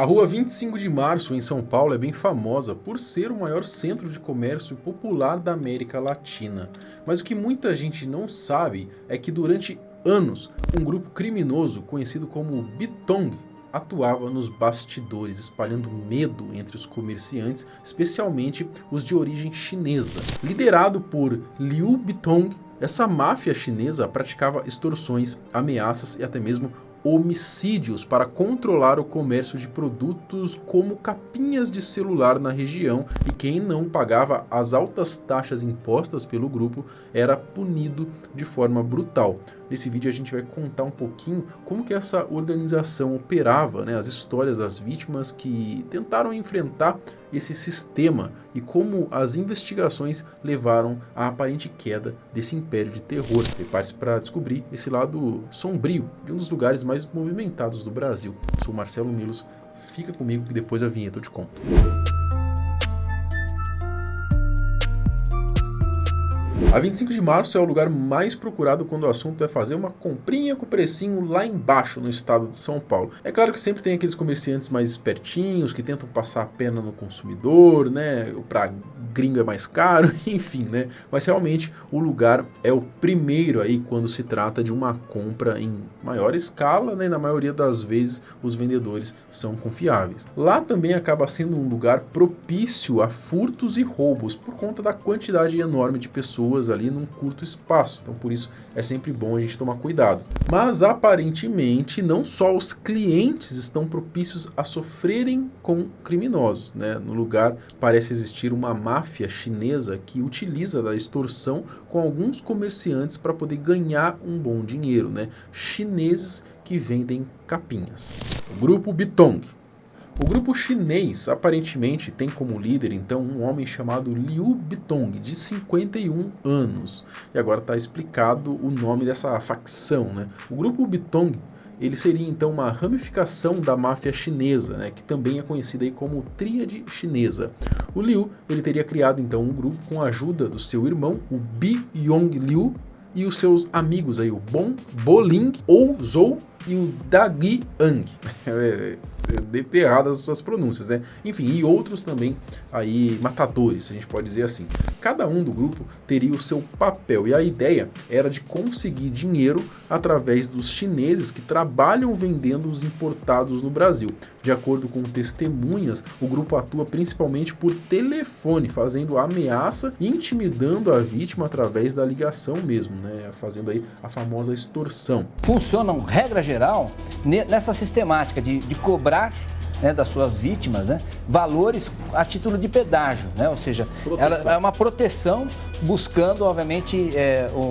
A rua 25 de Março, em São Paulo, é bem famosa por ser o maior centro de comércio popular da América Latina. Mas o que muita gente não sabe é que durante anos, um grupo criminoso conhecido como Bitong atuava nos bastidores, espalhando medo entre os comerciantes, especialmente os de origem chinesa. Liderado por Liu Bitong, essa máfia chinesa praticava extorsões, ameaças e até mesmo homicídios para controlar o comércio de produtos como capinhas de celular na região, e quem não pagava as altas taxas impostas pelo grupo era punido de forma brutal. Nesse vídeo a gente vai contar um pouquinho como que essa organização operava, as histórias das vítimas que tentaram enfrentar esse sistema e como as investigações levaram à aparente queda desse império de terror. Prepare-se para descobrir esse lado sombrio de um dos lugares mais movimentados do Brasil. Eu sou Marcelo Milos, fica comigo que depois a vinheta eu te conto. A 25 de Março é o lugar mais procurado quando o assunto é fazer uma comprinha com precinho lá embaixo no estado de São Paulo. É claro que sempre tem aqueles comerciantes mais espertinhos que tentam passar a perna no consumidor, pra gringo é mais caro, enfim, Mas realmente o lugar é o primeiro aí quando se trata de uma compra em maior escala, e na maioria das vezes os vendedores são confiáveis. Lá também acaba sendo um lugar propício a furtos e roubos por conta da quantidade enorme de pessoas ali num curto espaço, então por isso é sempre bom a gente tomar cuidado. Mas aparentemente não só os clientes estão propícios a sofrerem com criminosos, No lugar parece existir uma máfia chinesa que utiliza da extorsão com alguns comerciantes para poder ganhar um bom dinheiro, Chineses que vendem capinhas. O grupo Bitong. O grupo chinês aparentemente tem como líder então um homem chamado Liu Bitong, de 51 anos. E agora está explicado o nome dessa facção, O grupo Bitong, ele seria então uma ramificação da máfia chinesa, que também é conhecida aí como Tríade Chinesa. O Liu, ele teria criado então um grupo com a ajuda do seu irmão, o Bi Yong Liu, e os seus amigos aí, o Bon Boling, ou Zhou e o Dagi Ang. Deve ter errado essas pronúncias, Enfim, e outros também aí matadores, a gente pode dizer assim. Cada um do grupo teria o seu papel e a ideia era de conseguir dinheiro através dos chineses que trabalham vendendo os importados no Brasil. De acordo com testemunhas, o grupo atua principalmente por telefone, fazendo ameaça e intimidando a vítima através da ligação mesmo, Fazendo aí a famosa extorsão. Funcionam, regra geral, nessa sistemática de cobrar das suas vítimas, valores a título de pedágio, ou seja, ela é uma proteção buscando, obviamente,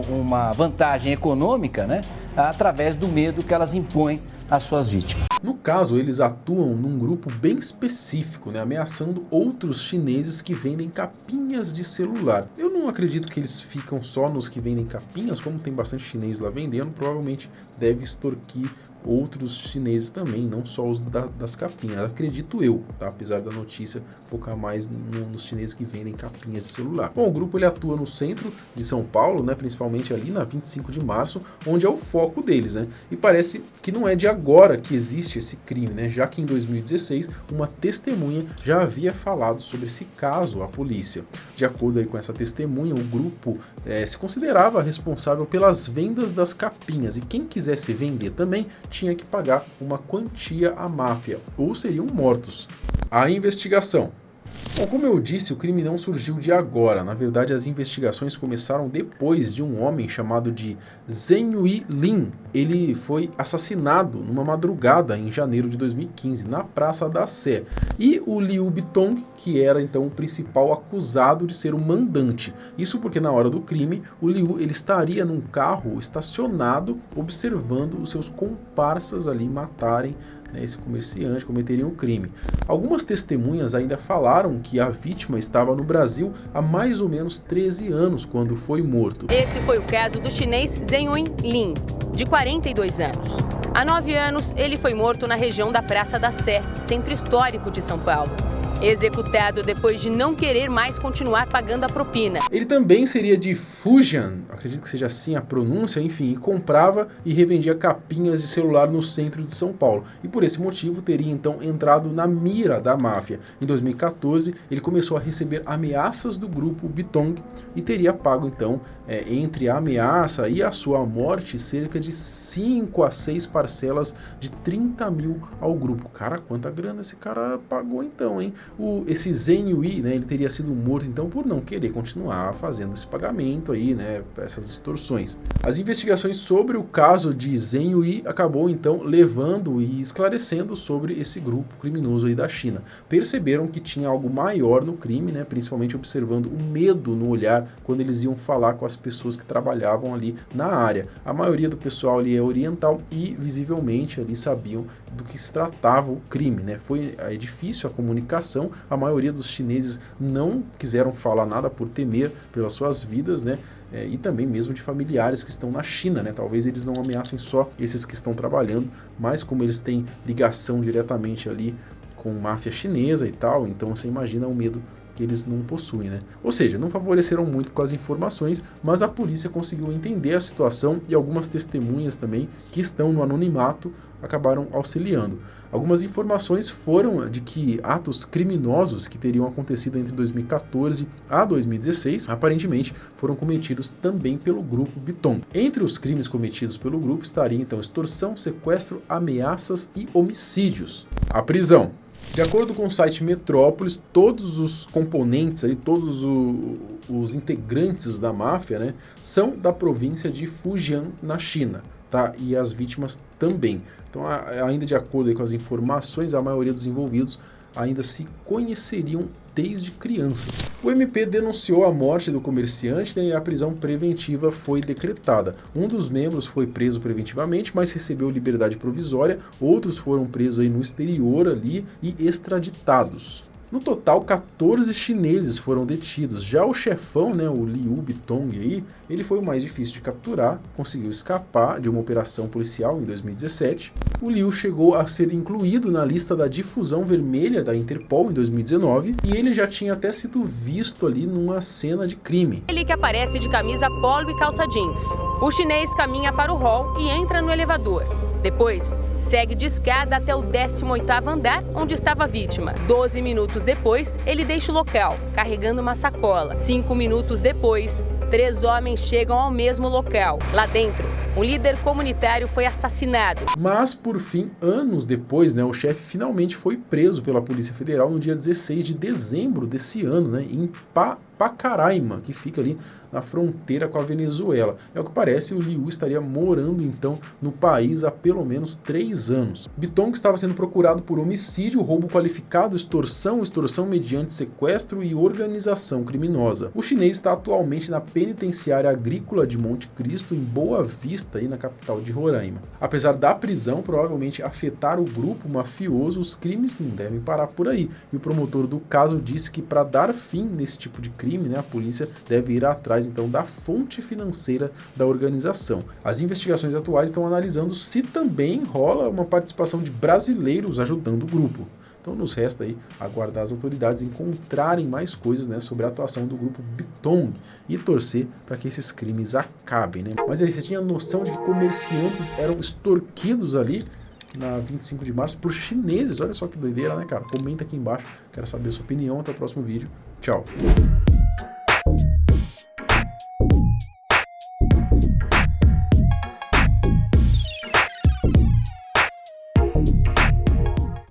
uma vantagem econômica, através do medo que elas impõem às suas vítimas. No caso, eles atuam num grupo bem específico, ameaçando outros chineses que vendem capinhas de celular. Eu não acredito que eles ficam só nos que vendem capinhas, como tem bastante chinês lá vendendo, provavelmente deve extorquir outros chineses também, não só os das capinhas, acredito eu, apesar da notícia focar mais nos chineses que vendem capinhas de celular. Bom, o grupo ele atua no centro de São Paulo, principalmente ali na 25 de Março, onde é o foco deles, E parece que não é de agora que existe esse crime, já que em 2016 uma testemunha já havia falado sobre esse caso à polícia. De acordo aí com essa testemunha, o grupo se considerava responsável pelas vendas das capinhas e quem quisesse vender também tinha que pagar uma quantia à máfia, ou seriam mortos. A investigação. Bom, como eu disse, o crime não surgiu de agora. Na verdade, as investigações começaram depois de um homem chamado de Zhenhui Lin. Ele foi assassinado numa madrugada em janeiro de 2015, na Praça da Sé. E o Liu Bitong, que era então o principal acusado de ser o mandante. Isso porque na hora do crime, o Liu ele estaria num carro estacionado, observando os seus comparsas ali matarem esse comerciante, cometeriam o crime. Algumas testemunhas ainda falaram que a vítima estava no Brasil há mais ou menos 13 anos quando foi morto. Esse foi o caso do chinês Zhenhui Lin, de 42 anos. Há 9 anos, ele foi morto na região da Praça da Sé, centro histórico de São Paulo. executado depois de não querer mais continuar pagando a propina. Ele também seria de Fujian, acredito que seja assim a pronúncia, enfim, e comprava e revendia capinhas de celular no centro de São Paulo. E por esse motivo teria então entrado na mira da máfia. Em 2014, ele começou a receber ameaças do grupo Bitong e teria pago então, entre a ameaça e a sua morte, cerca de 5 a 6 parcelas de 30 mil ao grupo. Cara, quanta grana esse cara pagou então, hein? Esse Zhen Yui, né, ele teria sido morto então por não querer continuar fazendo esse pagamento aí, né, essas extorsões. As investigações sobre o caso de Zhen Yui acabou então levando e esclarecendo sobre esse grupo criminoso aí da China. Perceberam que tinha algo maior no crime, né, principalmente observando o medo no olhar quando eles iam falar com as pessoas que trabalhavam ali na área. A maioria do pessoal ali é oriental e visivelmente ali sabiam do que se tratava o crime, né? Foi difícil a comunicação, a maioria dos chineses não quiseram falar nada por temer pelas suas vidas, né? E também mesmo de familiares que estão na China, né? Talvez eles não ameacem só esses que estão trabalhando, mas como eles têm ligação diretamente ali com máfia chinesa e tal, então você imagina o medo que eles não possuem, né? Ou seja, não favoreceram muito com as informações, mas a polícia conseguiu entender a situação e algumas testemunhas também que estão no anonimato acabaram auxiliando. Algumas informações foram de que atos criminosos que teriam acontecido entre 2014 a 2016 aparentemente foram cometidos também pelo grupo Bitong. Entre os crimes cometidos pelo grupo estaria então extorsão, sequestro, ameaças e homicídios. A prisão. De acordo com o site Metrópolis, todos os componentes, ali, todos os integrantes da máfia, né, são da província de Fujian, na China. Tá? E as vítimas também. Então, ainda de acordo aí com as informações, a maioria dos envolvidos ainda se conheceriam desde crianças. O MP denunciou a morte do comerciante, né, e a prisão preventiva foi decretada. Um dos membros foi preso preventivamente, mas recebeu liberdade provisória. Outros foram presos aí no exterior ali e extraditados. No total, 14 chineses foram detidos. Já o chefão, né, o Liu Bitong, aí, ele foi o mais difícil de capturar, conseguiu escapar de uma operação policial em 2017. O Liu chegou a ser incluído na lista da difusão vermelha da Interpol em 2019 e ele já tinha até sido visto ali numa cena de crime. Ele que aparece de camisa polo e calça jeans. O chinês caminha para o hall e entra no elevador. Depois, segue de escada até o 18º andar, onde estava a vítima. 12 minutos depois, ele deixa o local, carregando uma sacola. 5 minutos depois, 3 homens chegam ao mesmo local. Lá dentro, um líder comunitário foi assassinado. Mas, por fim, anos depois, né, o chefe finalmente foi preso pela Polícia Federal no dia 16 de dezembro desse ano, né, em Pacaraima, que fica ali na fronteira com a Venezuela. É o que parece, o Liu estaria morando então no país há pelo menos 3 anos. Bitong estava sendo procurado por homicídio, roubo qualificado, extorsão mediante sequestro e organização criminosa. O chinês está atualmente na penitenciária agrícola de Monte Cristo, em Boa Vista, aí na capital de Roraima. Apesar da prisão provavelmente afetar o grupo mafioso, os crimes não devem parar por aí. E o promotor do caso disse que para dar fim nesse tipo de crime, né, a polícia deve ir atrás então da fonte financeira da organização. As investigações atuais estão analisando se também rola uma participação de brasileiros ajudando o grupo. Então nos resta aí aguardar as autoridades encontrarem mais coisas, né, sobre a atuação do grupo Bitong e torcer para que esses crimes acabem, né? Mas aí, você tinha noção de que comerciantes eram extorquidos ali na 25 de março por chineses? Olha só que doideira, né, cara? Comenta aqui embaixo, quero saber a sua opinião. Até o próximo vídeo. Tchau!